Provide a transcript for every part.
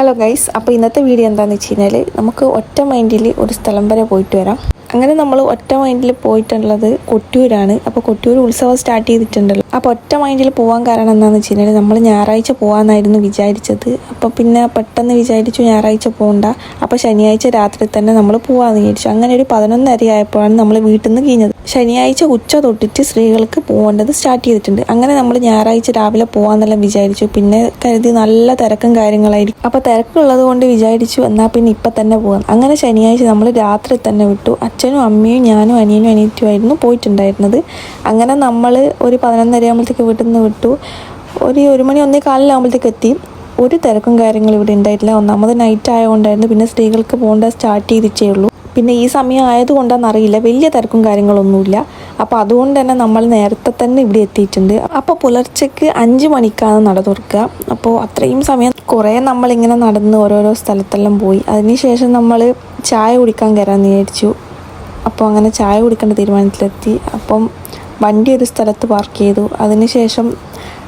Hello guys, അപ്പോൾ ഇന്നത്തെ video എന്താണെന്ന് വെച്ച് കഴിഞ്ഞാൽ നമുക്ക് ഒറ്റ മൈൻഡിൽ ഒരു സ്ഥലം വരെ പോയിട്ട് വരാം. അങ്ങനെ നമ്മൾ ഒറ്റ മൈൻഡിൽ പോയിട്ടുള്ളത് കൊട്ടിയൂരാണ്. അപ്പോൾ കൊട്ടിയൂർ ഉത്സവം സ്റ്റാർട്ട് ചെയ്തിട്ടുണ്ടല്ലോ. അപ്പോൾ ഒറ്റ മൈൻഡിൽ പോകാൻ കാരണം എന്താണെന്ന് വെച്ച് കഴിഞ്ഞാൽ നമ്മൾ ഞായറാഴ്ച പോകാമെന്നായിരുന്നു വിചാരിച്ചത്. അപ്പോൾ പിന്നെ പെട്ടെന്ന് വിചാരിച്ചു ഞായറാഴ്ച പോകണ്ട, അപ്പോൾ ശനിയാഴ്ച രാത്രി തന്നെ നമ്മൾ പോകാമെന്ന് വിചാരിച്ചു. അങ്ങനെ ഒരു 11:30 ആയപ്പോഴാണ് നമ്മൾ വീട്ടിൽ നിന്ന് കഴിഞ്ഞത്. ശനിയാഴ്ച ഉച്ച തൊട്ടിട്ട് സ്ത്രീകൾക്ക് പോകേണ്ടത് സ്റ്റാർട്ട് ചെയ്തിട്ടുണ്ട്. അങ്ങനെ നമ്മൾ ഞായറാഴ്ച രാവിലെ പോകാമെന്നെല്ലാം വിചാരിച്ചു. പിന്നെ കരുതി നല്ല തിരക്കും കാര്യങ്ങളായിരിക്കും. അപ്പോൾ തിരക്കുള്ളത് കൊണ്ട് വിചാരിച്ചു എന്നാൽ പിന്നെ ഇപ്പം തന്നെ പോകാം. അങ്ങനെ ശനിയാഴ്ച നമ്മൾ രാത്രി തന്നെ വിട്ടു. അച്ഛനും അമ്മയും ഞാനും അനിയനും അനിയറ്റുമായിരുന്നു പോയിട്ടുണ്ടായിരുന്നത്. അങ്ങനെ നമ്മൾ ഒരു 11:30 ആകുമ്പോഴത്തേക്ക് വീട്ടിൽ നിന്ന് വിട്ടു. ഒരു 1 മണി 1:15 എത്തി. ഒരു തിരക്കും കാര്യങ്ങളും ഇവിടെ ഉണ്ടായിട്ടില്ല. ഒന്നാമത് നൈറ്റ് ആയതുകൊണ്ടായിരുന്നു. പിന്നെ സ്ത്രീകൾക്ക് പോകേണ്ട സ്റ്റാർട്ട് ചെയ്തിട്ടേ ഉള്ളൂ. പിന്നെ ഈ സമയം ആയതുകൊണ്ടാണെന്നറിയില്ല, വലിയ തിരക്കും കാര്യങ്ങളൊന്നുമില്ല. അപ്പോൾ അതുകൊണ്ട് തന്നെ നമ്മൾ നേരത്തെ തന്നെ ഇവിടെ എത്തിയിട്ടുണ്ട്. അപ്പോൾ പുലർച്ചയ്ക്ക് 5 മണിക്കാണ് നട തുറക്കുക. അപ്പോൾ അത്രയും സമയം കുറേ നമ്മളിങ്ങനെ നടന്ന് ഓരോരോ സ്ഥലത്തെല്ലാം പോയി. അതിനുശേഷം നമ്മൾ ചായ കുടിക്കാൻ കയറാമെന്ന് വിചാരിച്ചു. അപ്പോൾ അങ്ങനെ ചായ കുടിക്കേണ്ട തീരുമാനത്തിലെത്തി. അപ്പം വണ്ടി ഒരു സ്ഥലത്ത് പാർക്ക് ചെയ്തു. അതിനുശേഷം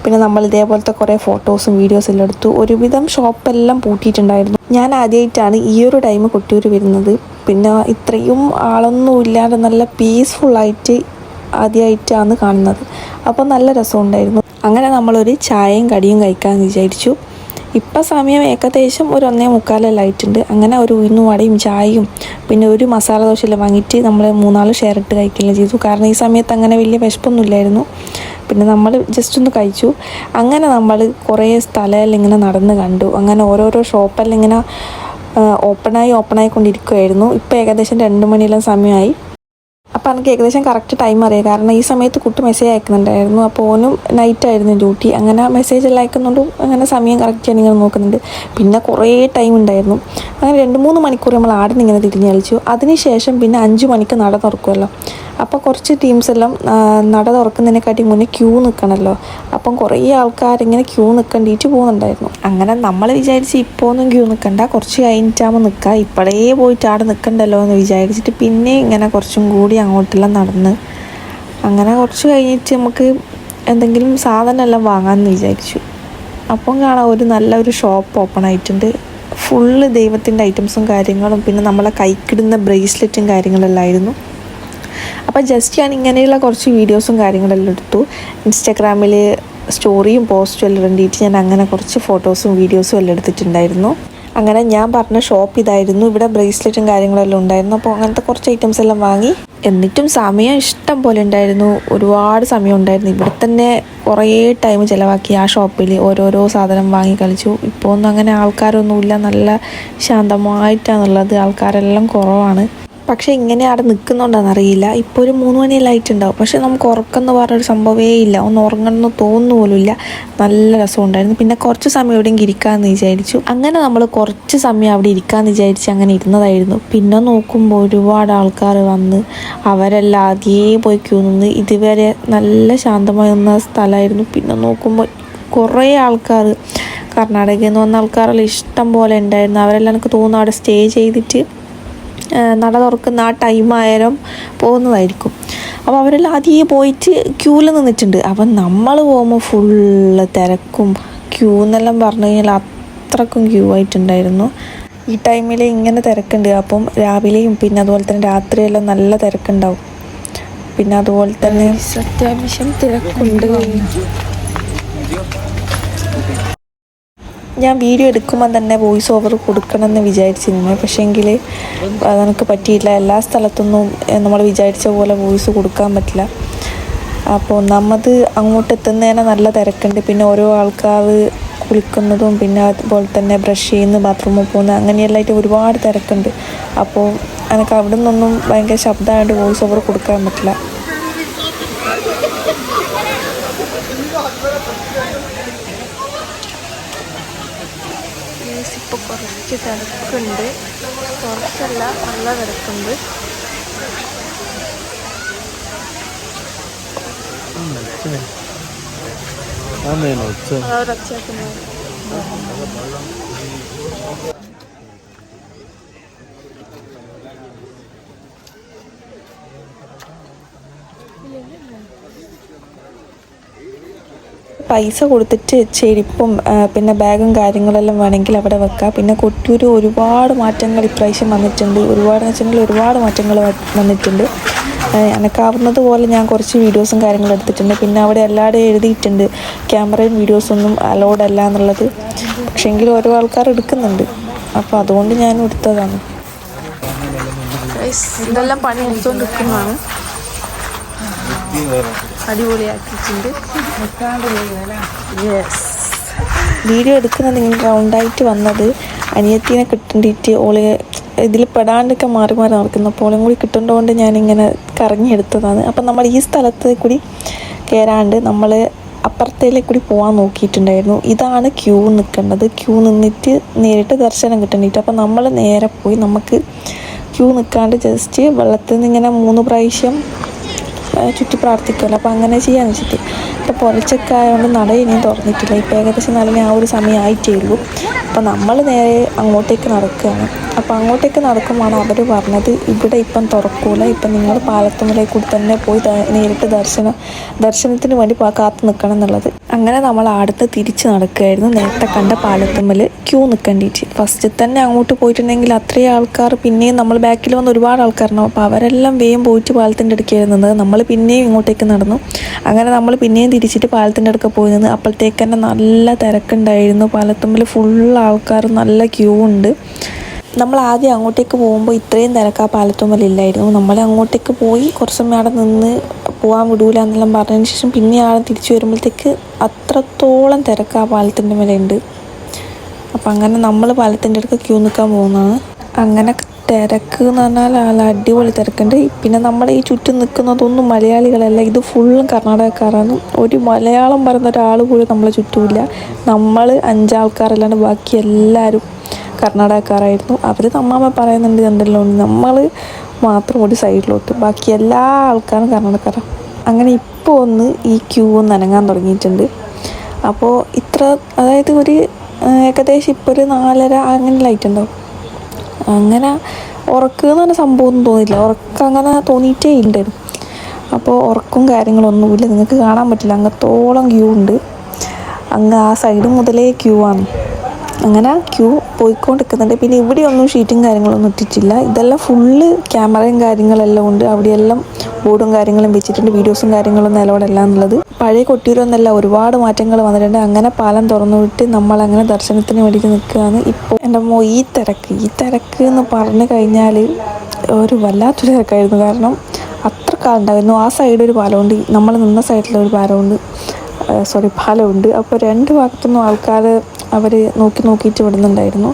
പിന്നെ നമ്മൾ ഇതേപോലത്തെ കുറേ ഫോട്ടോസും വീഡിയോസും എല്ലാം എടുത്തു. ഒരുവിധം ഷോപ്പെല്ലാം പൂട്ടിയിട്ടുണ്ടായിരുന്നു. ഞാൻ ആദ്യമായിട്ടാണ് ഈ ഒരു ടൈം കൊട്ടിയൂർ വരുന്നത്. പിന്നെ ഇത്രയും ആളൊന്നും ഇല്ലാതെ നല്ല പീസ്ഫുള്ളായിട്ട് ആദ്യമായിട്ടാണ് കാണുന്നത്. അപ്പോൾ നല്ല രസമുണ്ടായിരുന്നു. അങ്ങനെ നമ്മളൊരു ചായയും കടിയും കഴിക്കാമെന്ന് വിചാരിച്ചു. ഇപ്പം സമയം ഏകദേശം ഒരു 1:45 ആയിട്ടുണ്ട്. അങ്ങനെ ഒരു ഉഴുന്നുവടയും ചായയും പിന്നെ ഒരു മസാല ദോശയെല്ലാം വാങ്ങിയിട്ട് നമ്മൾ 3-4 ഷെയർ ഇട്ട് കഴിക്കുകയും ചെയ്തു. കാരണം ഈ സമയത്ത് അങ്ങനെ വലിയ വിശപ്പൊന്നുമില്ലായിരുന്നു. പിന്നെ നമ്മൾ ജസ്റ്റ് ഒന്ന് കഴിച്ചു. അങ്ങനെ നമ്മൾ കുറേ സ്ഥലമെല്ലാം ഇങ്ങനെ നടന്ന് കണ്ടു. അങ്ങനെ ഓരോരോ ഷോപ്പെല്ലാം ഇങ്ങനെ ഓപ്പണായിക്കൊണ്ടിരിക്കുമായിരുന്നു. ഇപ്പോൾ ഏകദേശം 2 മണിയെല്ലാം സമയമായി. അപ്പോൾ എനിക്ക് ഏകദേശം കറക്റ്റ് ടൈം അറിയാം. കാരണം ഈ സമയത്ത് കുട്ടി മെസ്സേജ് അയക്കുന്നുണ്ടായിരുന്നു. അപ്പോൾ ഓനും നൈറ്റായിരുന്നു ഡ്യൂട്ടി. അങ്ങനെ മെസ്സേജ് എല്ലാം അയക്കുന്നുണ്ടും അങ്ങനെ സമയം കറക്റ്റ് ഞാനിങ്ങനെ നോക്കുന്നുണ്ട്. പിന്നെ കുറേ ടൈം ഉണ്ടായിരുന്നു. അങ്ങനെ 2-3 മണിക്കൂർ നമ്മൾ ആടിന് ഇങ്ങനെ തിരിഞ്ഞ് കളിച്ചു. അതിനുശേഷം പിന്നെ 5 മണിക്ക് നട തുറക്കുമല്ലോ. അപ്പോൾ കുറച്ച് ടീംസ് എല്ലാം നട തുറക്കുന്നതിനെക്കാട്ടി മുന്നേ ക്യൂ നിൽക്കണമല്ലോ. അപ്പം കുറേ ആൾക്കാരിങ്ങനെ ക്യൂ നിൽക്കേണ്ടിയിട്ട് പോകുന്നുണ്ടായിരുന്നു. അങ്ങനെ നമ്മൾ വിചാരിച്ച് ഇപ്പോൾ ഒന്നും ക്യൂ നിൽക്കണ്ട, കുറച്ച് കഴിഞ്ഞിട്ടാകുമ്പോൾ നിൽക്കുക, ഇപ്പോഴേ പോയിട്ട് ആടെ നിൽക്കണ്ടല്ലോ എന്ന് വിചാരിച്ചിട്ട് പിന്നെ ഇങ്ങനെ കുറച്ചും കൂടി അങ്ങോട്ടെല്ലാം നടന്ന് അങ്ങനെ കുറച്ച് കഴിഞ്ഞിട്ട് നമുക്ക് എന്തെങ്കിലും സാധനമെല്ലാം വാങ്ങാമെന്ന് വിചാരിച്ചു. അപ്പം കാണാം ഒരു നല്ലൊരു ഷോപ്പ് ഓപ്പൺ ആയിട്ടുണ്ട്. ഫുള്ള് ദൈവത്തിൻ്റെ ഐറ്റംസും കാര്യങ്ങളും പിന്നെ നമ്മളെ കൈക്കിടുന്ന ബ്രേസ്ലെറ്റും കാര്യങ്ങളെല്ലാം ആയിരുന്നു. അപ്പോൾ ജസ്റ്റ് ഞാൻ ഇങ്ങനെയുള്ള കുറച്ച് വീഡിയോസും കാര്യങ്ങളെല്ലാം എടുത്തു. ഇൻസ്റ്റാഗ്രാമിൽ സ്റ്റോറിയും പോസ്റ്റും എല്ലാം വേണ്ടിയിട്ട് ഞാൻ അങ്ങനെ കുറച്ച് ഫോട്ടോസും വീഡിയോസും എല്ലാം എടുത്തിട്ടുണ്ടായിരുന്നു. അങ്ങനെ ഞാൻ പറഞ്ഞ ഷോപ്പ് ഇതായിരുന്നു. ഇവിടെ ബ്രേസ്ലെറ്റും കാര്യങ്ങളെല്ലാം ഉണ്ടായിരുന്നു. അപ്പോൾ അങ്ങനത്തെ കുറച്ച് ഐറ്റംസ് എല്ലാം വാങ്ങി. എന്നിട്ടും സമയം ഇഷ്ടം പോലെ ഉണ്ടായിരുന്നു. ഒരുപാട് സമയം ഉണ്ടായിരുന്നു. ഇവിടെ തന്നെ കുറേ ടൈം ചിലവാക്കി ആ ഷോപ്പിൽ ഓരോരോ സാധനം വാങ്ങി കളിച്ചു. ഇപ്പോൾ ഒന്നും അങ്ങനെ ആൾക്കാരൊന്നുമില്ല, നല്ല ശാന്തമായിട്ടാണുള്ളത്. ആൾക്കാരെല്ലാം കുറവാണ്. പക്ഷേ ഇങ്ങനെ അവിടെ നിൽക്കുന്നുണ്ടെന്നറിയില്ല. ഇപ്പോൾ ഒരു 3 മണിയെല്ലാം ആയിട്ടുണ്ടാവും. പക്ഷേ നമുക്ക് ഉറക്കമെന്ന് പറഞ്ഞൊരു സംഭവമേ ഇല്ല. ഒന്ന് ഉറങ്ങണമെന്ന് തോന്നുന്നു പോലുമില്ല. നല്ല രസമുണ്ടായിരുന്നു. പിന്നെ കുറച്ച് സമയം എവിടെയെങ്കിലും ഇരിക്കാമെന്ന് വിചാരിച്ചു. അങ്ങനെ നമ്മൾ കുറച്ച് സമയം അവിടെ ഇരിക്കാമെന്ന് വിചാരിച്ച് അങ്ങനെ ഇരുന്നതായിരുന്നു. പിന്നെ നോക്കുമ്പോൾ ഒരുപാട് ആൾക്കാർ വന്ന് അവരെല്ലാം ആദ്യമേ പോയി ക്യൂ നിന്ന്. ഇതുവരെ നല്ല ശാന്തമായി നിന്ന സ്ഥലമായിരുന്നു. പിന്നെ നോക്കുമ്പോൾ കുറേ ആൾക്കാർ കർണാടകയിൽ നിന്ന് വന്ന ആൾക്കാരെല്ലാം ഇഷ്ടം പോലെ ഉണ്ടായിരുന്നു. അവരെല്ലാം എനിക്ക് തോന്നുന്നു അവിടെ സ്റ്റേ ചെയ്തിട്ട് നട തുറക്കുന്ന ആ ടൈമായാലും പോകുന്നതായിരിക്കും. അപ്പോൾ അവരെല്ലാം ആദ്യമേ പോയിട്ട് ക്യൂവിൽ നിന്നിട്ടുണ്ട്. അപ്പം നമ്മൾ പോകുമ്പോൾ ഫുള്ള് തിരക്കും ക്യൂ എന്നെല്ലാം പറഞ്ഞു കഴിഞ്ഞാൽ അത്രക്കും ക്യൂ ആയിട്ടുണ്ടായിരുന്നു. ഈ ടൈമിൽ ഇങ്ങനെ തിരക്കുണ്ട്. അപ്പം രാവിലെയും പിന്നെ അതുപോലെ തന്നെ രാത്രിയെല്ലാം നല്ല തിരക്കുണ്ടാവും. പിന്നെ അതുപോലെ തന്നെ അത്യാവശ്യം തിരക്കുണ്ട്. ഞാൻ വീഡിയോ എടുക്കുമ്പോൾ തന്നെ വോയിസ് ഓവർ കൊടുക്കണമെന്ന് വിചാരിച്ചിരുന്നു. പക്ഷേങ്കിൽ അതെനിക്ക് പറ്റിയില്ല. എല്ലാ സ്ഥലത്തൊന്നും നമ്മൾ വിചാരിച്ച പോലെ വോയിസ് കൊടുക്കാൻ പറ്റില്ല. അപ്പോൾ ഒന്നാമത് അങ്ങോട്ട് എത്തുന്നതിന് നല്ല തിരക്കുണ്ട്. പിന്നെ ഓരോ ആൾക്കാർ കുളിക്കുന്നതും പിന്നെ അതുപോലെ തന്നെ ബ്രഷ് ചെയ്യുന്ന ബാത്റൂമിൽ പോകുന്ന അങ്ങനെയെല്ലാമായിട്ട് ഒരുപാട് തിരക്കുണ്ട്. അപ്പോൾ എനിക്ക് അവിടെ നിന്നൊന്നും ഭയങ്കര ശബ്ദമായിട്ട് വോയിസ് ഓവർ കൊടുക്കാൻ പറ്റില്ല. ഇപ്പോൾ കുറച്ച് തിരക്കുണ്ട്. കുറച്ചല്ല, നല്ല തിരക്കുണ്ട്. പൈസ കൊടുത്തിട്ട് ചെരുപ്പും പിന്നെ ബാഗും കാര്യങ്ങളെല്ലാം വേണമെങ്കിൽ അവിടെ വെക്കാം. പിന്നെ കൊട്ടിയൂർ ഒരുപാട് മാറ്റങ്ങൾ ഇപ്രാവശ്യം വന്നിട്ടുണ്ട്. ഒരുപാട് വെച്ചിട്ടുണ്ടെങ്കിൽ ഒരുപാട് മാറ്റങ്ങൾ വന്നിട്ടുണ്ട്. എനക്കാവുന്നത് പോലെ ഞാൻ കുറച്ച് വീഡിയോസും കാര്യങ്ങളും എടുത്തിട്ടുണ്ട്. പിന്നെ അവിടെ എല്ലാവരും എഴുതിയിട്ടുണ്ട് ക്യാമറയും വീഡിയോസൊന്നും അലൗഡ് അല്ല എന്നുള്ളത്. പക്ഷേങ്കിൽ ഓരോ ആൾക്കാർ എടുക്കുന്നുണ്ട്. അപ്പോൾ അതുകൊണ്ട് ഞാൻ എടുത്തതാണ്. ഇതെല്ലാം പണി എടുത്തുകൊണ്ടിരിക്കുന്നതാണ്. അടിപൊളിയാക്കിയിട്ടുണ്ട്. യെസ്, വീഡിയോ എടുക്കുന്നത് നിങ്ങൾ റൗണ്ടായിട്ട് വന്നത് അനിയത്തിനെ കിട്ടേണ്ടിയിട്ട് ഓള് ഇതിൽ പെടാണ്ടൊക്കെ മാറി മാറി നടക്കുന്നു. അപ്പോൾ ഓളും കൂടി കിട്ടേണ്ടതുകൊണ്ട് ഞാനിങ്ങനെ കറങ്ങിയെടുത്തതാണ്. അപ്പം നമ്മൾ ഈ സ്ഥലത്ത് കൂടി കയറാണ്ട് നമ്മൾ അപ്പുറത്തേലേക്ക് കൂടി പോകാൻ നോക്കിയിട്ടുണ്ടായിരുന്നു. ഇതാണ് ക്യൂ നിൽക്കേണ്ടത്. ക്യൂ നിന്നിട്ട് നേരിട്ട് ദർശനം കിട്ടേണ്ടിയിട്ട്. അപ്പം നമ്മൾ നേരെ പോയി നമുക്ക് ക്യൂ നിൽക്കാണ്ട് ജസ്റ്റ് വെള്ളത്തിൽ നിന്ന് ഇങ്ങനെ 3 പ്രാവശ്യം ചുറ്റി പ്രാർത്ഥിക്കുമല്ലോ. അപ്പോൾ അങ്ങനെ ചെയ്യാന്ന് വെച്ചിട്ട്. ഇപ്പോൾ പുലച്ചൊക്കെ ആയതുകൊണ്ട് നട ഇനിയും തുറന്നിട്ടില്ല. ഇപ്പോൾ ഏകദേശം നടന്ന് ആ ഒരു സമയം ആയിട്ടേ ഉള്ളൂ. അപ്പോൾ നമ്മൾ നേരെ അങ്ങോട്ടേക്ക് നടക്കുകയാണ്. അപ്പോൾ അങ്ങോട്ടേക്ക് നടക്കുമ്പോൾ അവർ പറഞ്ഞത് ഇവിടെ ഇപ്പം തുറക്കൂല, ഇപ്പം നിങ്ങൾ പാലത്തുമ്മലേക്ക് കൂടി തന്നെ പോയി നേരിട്ട് ദർശനത്തിന് വേണ്ടി കാത്തു നിൽക്കണം എന്നുള്ളത്. അങ്ങനെ നമ്മൾ അടുത്ത് തിരിച്ച് നടക്കുകയായിരുന്നു. നേരത്തെ കണ്ട പാലത്തുമ്മൽ ക്യൂ നിൽക്കേണ്ടിയിട്ട്. ഫസ്റ്റ് തന്നെ അങ്ങോട്ട് പോയിട്ടുണ്ടെങ്കിൽ അത്രയും ആൾക്കാർ പിന്നെയും നമ്മൾ ബാക്കിൽ വന്ന് ഒരുപാട് ആൾക്കാരുണ്ടാവും. അപ്പോൾ അവരെല്ലാം വേഗം പോയിട്ട് പാലത്തിൻ്റെ അടുക്കായിരുന്നു നിന്നത്. നമ്മൾ പിന്നെയും ഇങ്ങോട്ടേക്ക് നടന്നു. അങ്ങനെ നമ്മൾ പിന്നെയും തിരിച്ചിട്ട് പാലത്തിൻ്റെ അടുക്ക പോയി നിന്ന്. അപ്പോഴത്തേക്ക് തന്നെ നല്ല തിരക്കുണ്ടായിരുന്നു. പാലത്തുമ്മൽ ഫുൾ ആൾക്കാർ, നല്ല ക്യൂ ഉണ്ട്. നമ്മൾ ആദ്യം അങ്ങോട്ടേക്ക് പോകുമ്പോൾ ഇത്രയും തിരക്ക് ആ പാലത്തുമ്മലില്ലായിരുന്നു. നമ്മൾ അങ്ങോട്ടേക്ക് പോയി കുറച്ച് സമയം അവിടെ നിന്ന് പോകാൻ വിടൂല എന്നെല്ലാം പറഞ്ഞതിന് ശേഷം പിന്നെ ആളെ തിരിച്ചു വരുമ്പോഴത്തേക്ക് അത്രത്തോളം തിരക്ക് ആ പാലത്തിൻ്റെ മേലെയുണ്ട്. അപ്പം അങ്ങനെ നമ്മൾ പാലത്തിൻ്റെ അടുത്ത് ക്യൂ നിൽക്കാൻ പോകുന്നതാണ്. അങ്ങനെ തിരക്ക് എന്ന് പറഞ്ഞാൽ അടിപൊളി തിരക്കുണ്ട്. പിന്നെ നമ്മൾ ഈ ചുറ്റും നിൽക്കുന്നതൊന്നും മലയാളികളല്ല, ഇത് ഫുള്ളും കർണാടകക്കാരാണ്. ഒരു മലയാളം പറയുന്ന ഒരാൾ പോലും നമ്മളെ ചുറ്റുമില്ല. നമ്മൾ 5 ആൾക്കാരല്ലാണ്ട് ബാക്കി എല്ലാവരും കർണാടകക്കാരായിരുന്നു. അവർ നമ്മമ്മ പറയുന്നുണ്ട് എന്തെല്ലാം ഉണ്ട്, നമ്മൾ മാത്രം ഒരു സൈഡിലോട്ട്, ബാക്കി എല്ലാ ആൾക്കാരും കർണാടകക്കാരാണ്. അങ്ങനെ ഇപ്പോൾ ഒന്ന് ഈ ക്യൂ ഒന്ന് അനങ്ങാൻ തുടങ്ങിയിട്ടുണ്ട്. അപ്പോൾ അതായത് ഒരു ഏകദേശം ഇപ്പോൾ ഒരു 4:30 അങ്ങനെ ലൈറ്റുണ്ടാവും. അങ്ങനെ ഉറക്കമെന്ന് പറഞ്ഞ സംഭവമൊന്നും തോന്നിയില്ല. ഉറക്കം അങ്ങനെ തോന്നിയിട്ടേ ഉണ്ടായിരുന്നു. അപ്പോൾ ഉറക്കവും കാര്യങ്ങളൊന്നുമില്ല, നിങ്ങൾക്ക് കാണാൻ പറ്റില്ല, അങ്ങത്തോളം ക്യൂ ഉണ്ട്. അങ്ങ് ആ സൈഡ് മുതലേ ക്യൂ ആണ്. അങ്ങനെ ക്യൂ പോയിക്കൊണ്ടിരിക്കുന്നുണ്ട്. പിന്നെ ഇവിടെയൊന്നും ഷീറ്റും കാര്യങ്ങളൊന്നും ഇട്ടിട്ടില്ല. ഇതെല്ലാം ഫുള്ള് ക്യാമറയും കാര്യങ്ങളെല്ലാം ഉണ്ട്. അവിടെയെല്ലാം ബോർഡും കാര്യങ്ങളും വെച്ചിട്ടുണ്ട്. വീഡിയോസും കാര്യങ്ങളും നിലവിലല്ല എന്നുള്ളത്. പഴയ കൊട്ടിയൂരൊന്നല്ല, ഒരുപാട് മാറ്റങ്ങൾ വന്നിട്ടുണ്ട്. അങ്ങനെ പാലം തുറന്നു വിട്ട് നമ്മളങ്ങനെ ദർശനത്തിന് വേണ്ടിയിട്ട് നിൽക്കുകയാണ്. ഇപ്പോൾ എൻ്റെ ഈ തിരക്ക് എന്ന് പറഞ്ഞു കഴിഞ്ഞാൽ ഒരു വല്ലാത്തൊരു തിരക്കായിരുന്നു. കാരണം അത്ര കാലുണ്ടായിരുന്നു. ആ സൈഡ് ഒരു പാലമുണ്ട്, നമ്മൾ നിന്ന സൈഡിലൊരു പാലമുണ്ട്. അപ്പോൾ 2 ഭാഗത്തുനിന്നും ആൾക്കാർ അവർ നോക്കിയിട്ട് വിടുന്നുണ്ടായിരുന്നു.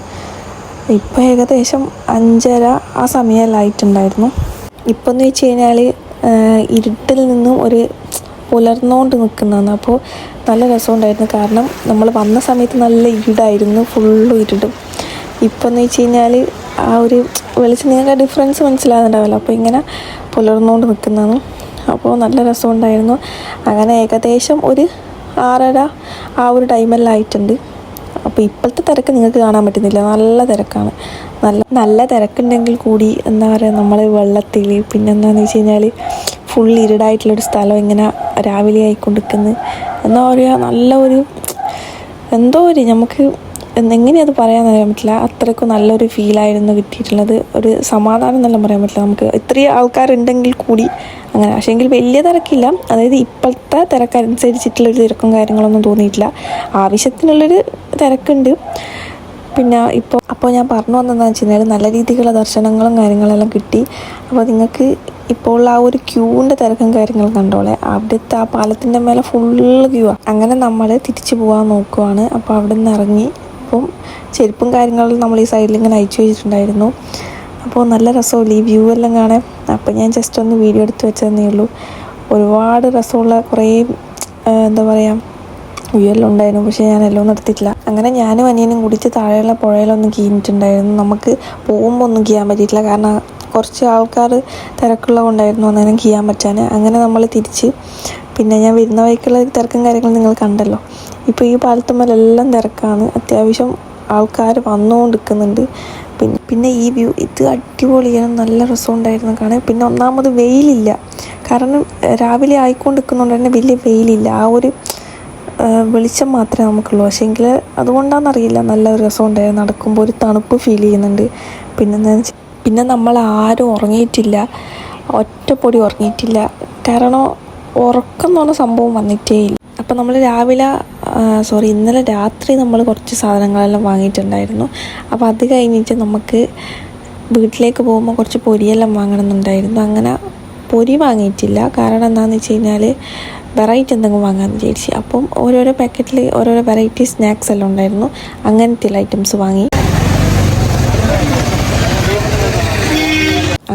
ഇപ്പോൾ ഏകദേശം 5:30 ആ സമയമായിട്ടുണ്ടായിരുന്നു. ഇപ്പോൾ എന്ന് വെച്ച് കഴിഞ്ഞാൽ ഇരുട്ടിൽ നിന്നും ഒരു പുലർന്നുകൊണ്ട് നിൽക്കുന്നതാണ്. അപ്പോൾ നല്ല രസമുണ്ടായിരുന്നു. കാരണം നമ്മൾ വന്ന സമയത്ത് നല്ല ഇരുടായിരുന്നു, ഫുള്ളും ഇരുടും. ഇപ്പോൾ എന്ന് വെച്ച് കഴിഞ്ഞാൽ ആ ഒരു വെളിച്ചം നിങ്ങൾക്ക് ഡിഫറൻസ് മനസ്സിലാകുന്നുണ്ടാവില്ല. അപ്പോൾ ഇങ്ങനെ പുലർന്നുകൊണ്ട് നിൽക്കുന്നതാണ്. അപ്പോൾ നല്ല രസമുണ്ടായിരുന്നു. അങ്ങനെ ഏകദേശം ഒരു 6:30 ആ ഒരു ടൈമെല്ലാം ആയിട്ടുണ്ട്. അപ്പോൾ ഇപ്പോഴത്തെ തിരക്ക് നിങ്ങൾക്ക് കാണാൻ പറ്റുന്നില്ല, നല്ല തിരക്കാണ്. നല്ല തിരക്കുണ്ടെങ്കിൽ കൂടി എന്താ പറയുക, നമ്മൾ വെള്ളത്തിൽ പിന്നെ എന്താണെന്ന് വെച്ച് കഴിഞ്ഞാൽ ഫുൾ ഇരുടായിട്ടുള്ളൊരു സ്ഥലം ഇങ്ങനെ രാവിലെ ആയിക്കൊണ്ടിരിക്കുന്നത് എന്താ പറയുക, നല്ല ഒരു എന്തോ ഒരു നമുക്ക് എങ്ങനെയത് പറയാമെന്ന് അറിയാൻ പറ്റില്ല. അത്രയ്ക്കും നല്ലൊരു ഫീലായിരുന്നു കിട്ടിയിട്ടുള്ളത്. ഒരു സമാധാനം എന്നെല്ലാം പറയാൻ പറ്റില്ല. നമുക്ക് ഇത്രയും ആൾക്കാരുണ്ടെങ്കിൽ കൂടി അങ്ങനെ. പക്ഷേങ്കിൽ വലിയ തിരക്കില്ല, അതായത് ഇപ്പോഴത്തെ തിരക്കനുസരിച്ചിട്ടുള്ളൊരു തിരക്കും കാര്യങ്ങളൊന്നും തോന്നിയിട്ടില്ല. ആവശ്യത്തിനുള്ളൊരു തിരക്കുണ്ട്. പിന്നെ അപ്പോൾ ഞാൻ പറഞ്ഞു വന്നതെന്ന് വെച്ച് കഴിഞ്ഞാൽ നല്ല രീതിയിലുള്ള ദർശനങ്ങളും കാര്യങ്ങളെല്ലാം കിട്ടി. അപ്പോൾ നിങ്ങൾക്ക് ഇപ്പോൾ ആ ഒരു ക്യൂവിൻ്റെ തിരക്കും കാര്യങ്ങളും കണ്ടോളെ. അവിടുത്തെ ആ പാലത്തിൻ്റെ മേലെ ഫുള്ള് ക്യൂ ആണ്. അങ്ങനെ നമ്മൾ തിരിച്ചു പോകാൻ നോക്കുവാണ്. അപ്പോൾ അവിടെ നിന്ന് ഇറങ്ങി അപ്പം ചെരുപ്പും കാര്യങ്ങളും നമ്മൾ ഈ സൈഡിൽ ഇങ്ങനെ അയച്ചു വെച്ചിട്ടുണ്ടായിരുന്നു. അപ്പോൾ നല്ല രസമില്ല ഈ വ്യൂ എല്ലാം കാണാൻ. അപ്പോൾ ഞാൻ ജസ്റ്റ് ഒന്ന് വീഡിയോ എടുത്ത് വെച്ചതന്നേ ഉള്ളൂ. ഒരുപാട് രസമുള്ള കുറേ എന്താ പറയുക വ്യൂ എല്ലാം ഉണ്ടായിരുന്നു. പക്ഷേ ഞാൻ എല്ലാം ഒന്നും എടുത്തിട്ടില്ല. അങ്ങനെ ഞാനും അനിയനും കുടിച്ച് താഴെയുള്ള പുഴയിലൊന്നും കീഞ്ഞിട്ടുണ്ടായിരുന്നു. നമുക്ക് പോകുമ്പോൾ ഒന്നും കീയാൻ പറ്റിയിട്ടില്ല, കാരണം കുറച്ച് ആൾക്കാർ തിരക്കുള്ളത് കൊണ്ടായിരുന്നു അന്നേരം കീയാൻ പറ്റാൻ. അങ്ങനെ നമ്മൾ തിരിച്ച് പിന്നെ ഞാൻ വരുന്ന വഴിക്കുള്ള തിരക്കും കാര്യങ്ങളും നിങ്ങൾ കണ്ടല്ലോ. ഇപ്പോൾ ഈ പാലത്തുമ്മലെല്ലാം തിരക്കാണ്, അത്യാവശ്യം ആൾക്കാർ വന്നുകൊണ്ടിരിക്കുന്നുണ്ട്. പിന്നെ ഈ വ്യൂ ഇത് അടിപൊളിയാണ്, നല്ല രസമുണ്ടായിരുന്നു കാണാൻ. പിന്നെ ഒന്നാമത് വെയിലില്ല, കാരണം രാവിലെ ആയിക്കൊണ്ടിരിക്കുന്നതുകൊണ്ട് തന്നെ വലിയ വെയിലില്ല. ആ ഒരു വെളിച്ചം മാത്രമേ നമുക്കുള്ളൂ. പക്ഷേങ്കിൽ അതുകൊണ്ടാണെന്നറിയില്ല നല്ലൊരു രസമുണ്ടായിരുന്നു. നടക്കുമ്പോൾ ഒരു തണുപ്പ് ഫീൽ ചെയ്യുന്നുണ്ട്. പിന്നെ നമ്മൾ ആരും ഉറങ്ങിയിട്ടില്ല, ഒറ്റപ്പൊടി ഉറങ്ങിയിട്ടില്ല. കാരണം ഉറക്കം എന്ന് പറഞ്ഞ സംഭവം വന്നിട്ടേ ഇല്ല. അപ്പം നമ്മൾ ഇന്നലെ രാത്രി നമ്മൾ കുറച്ച് സാധനങ്ങളെല്ലാം വാങ്ങിയിട്ടുണ്ടായിരുന്നു. അപ്പോൾ അത് കഴിഞ്ഞിട്ട് നമുക്ക് വീട്ടിലേക്ക് പോകുമ്പോൾ കുറച്ച് പൊരിയെല്ലാം വാങ്ങണമെന്നുണ്ടായിരുന്നു. അങ്ങനെ പൊരി വാങ്ങിയിട്ടില്ല. കാരണം എന്താണെന്ന് വെച്ച് കഴിഞ്ഞാൽ വെറൈറ്റി എന്തെങ്കിലും വാങ്ങാമെന്ന് വിചാരിച്ചു. അപ്പം ഓരോരോ പാക്കറ്റിൽ ഓരോരോ വെറൈറ്റി സ്നാക്സ് എല്ലാം ഉണ്ടായിരുന്നു. അങ്ങനത്തെ ഐറ്റംസ് വാങ്ങി.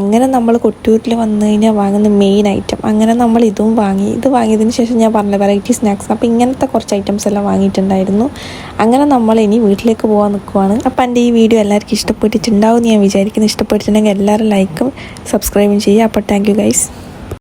അങ്ങനെ നമ്മൾ കൊട്ടിയൂരിൽ വന്നു കഴിഞ്ഞാൽ വാങ്ങുന്ന മെയിൻ ഐറ്റം, അങ്ങനെ നമ്മൾ ഇതും വാങ്ങി. ഇത് വാങ്ങിയതിന് ശേഷം ഞാൻ പറഞ്ഞ വെറൈറ്റി സ്നാക്സ്, അപ്പോൾ ഇങ്ങനത്തെ കുറച്ച് ഐറ്റംസ് എല്ലാം വാങ്ങിയിട്ടുണ്ടായിരുന്നു. അങ്ങനെ നമ്മൾ ഇനി വീട്ടിലേക്ക് പോകാൻ നിൽക്കുവാണ്. അപ്പോൾ എൻ്റെ ഈ വീഡിയോ എല്ലാവർക്കും ഇഷ്ടപ്പെട്ടിട്ടുണ്ടാവും ഞാൻ വിചാരിക്കുന്നു. ഇഷ്ടപ്പെട്ടിട്ടുണ്ടെങ്കിൽ എല്ലാവരും ലൈക്കും സബ്സ്ക്രൈബും ചെയ്യുക. അപ്പോൾ താങ്ക് യു ഗൈസ്.